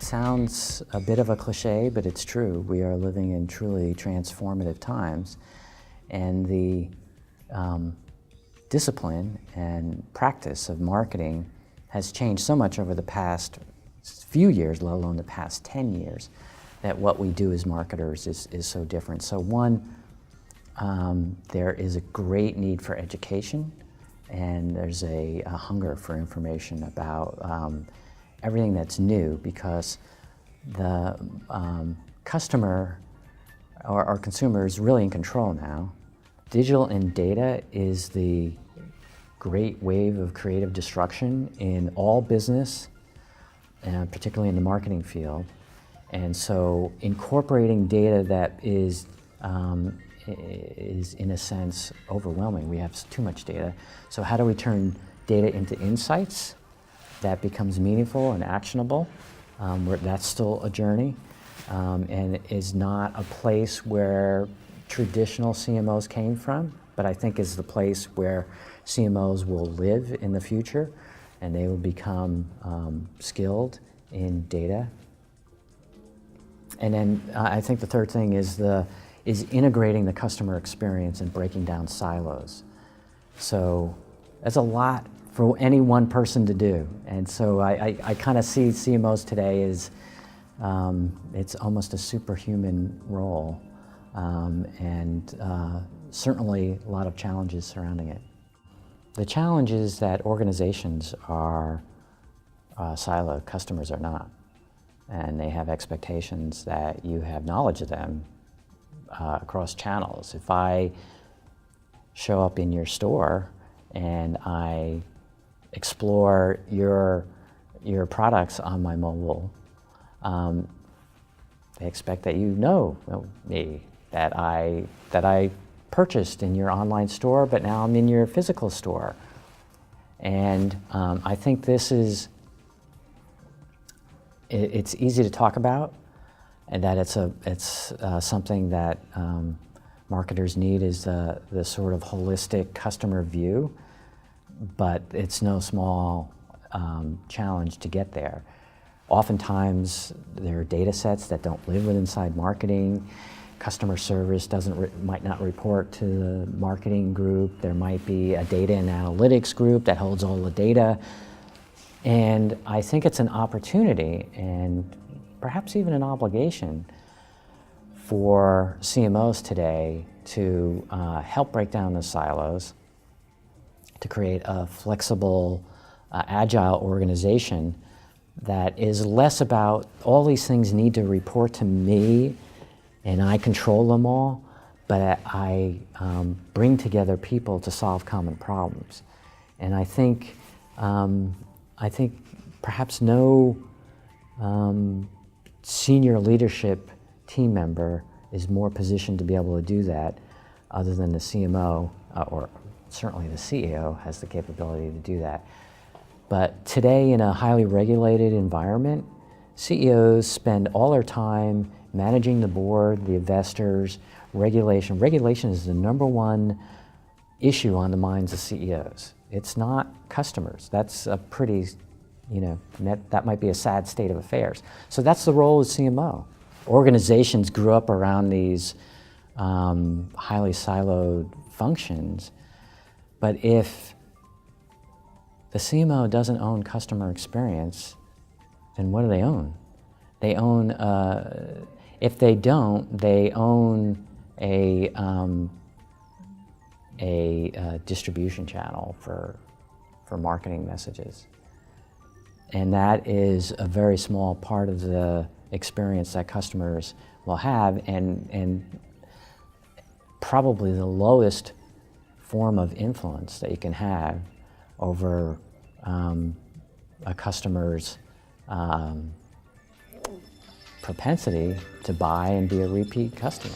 sounds a bit of a cliche, but it's true. We are living in truly transformative times, and the discipline and practice of marketing has changed so much over the past few years, let alone the past 10 years, that what we do as marketers is so different. So one, there is a great need for education, and there's a hunger for information about everything that's new, because the customer or consumer is really in control now. Digital and data is the great wave of creative destruction in all business, and particularly in the marketing field. And so incorporating data that is in a sense overwhelming. We have too much data. So how do we turn data into insights that becomes meaningful and actionable? That's still a journey, and is not a place where traditional CMOs came from, but I think is the place where CMOs will live in the future, and they will become skilled in data. And then I think the third thing is integrating the customer experience and breaking down silos. So that's a lot for any one person to do. And so I kind of see CMOs today as it's almost a superhuman role, and certainly a lot of challenges surrounding it. The challenge is that organizations are siloed, customers are not. And they have expectations that you have knowledge of them across channels. If I show up in your store and I explore your products on my mobile, they expect that you know me, that I purchased in your online store, but now I'm in your physical store. And I think this is, it's easy to talk about, and that it's something that marketers need, is the sort of holistic customer view, but it's no small challenge to get there. Oftentimes there are data sets that don't live inside marketing. Customer service might not report to the marketing group. There might be a data and analytics group that holds all the data. And I think it's an opportunity, and perhaps even an obligation, for CMOs today to help break down the silos, to create a flexible, agile organization that is less about all these things need to report to me and I control them all, but I bring together people to solve common problems. And I think perhaps no senior leadership team member is more positioned to be able to do that other than the CMO, or certainly the CEO has the capability to do that. But today, in a highly regulated environment, CEOs spend all their time managing the board, the investors, regulation. Regulation is the number one issue on the minds of CEOs. It's not customers. That's a pretty, that might be a sad state of affairs. So that's the role of CMO. Organizations grew up around these highly siloed functions, but if the CMO doesn't own customer experience, then what do they own? They own, if they don't, they own a distribution channel for marketing messages. And that is a very small part of the experience that customers will have, and probably the lowest form of influence that you can have over a customer's propensity to buy and be a repeat customer.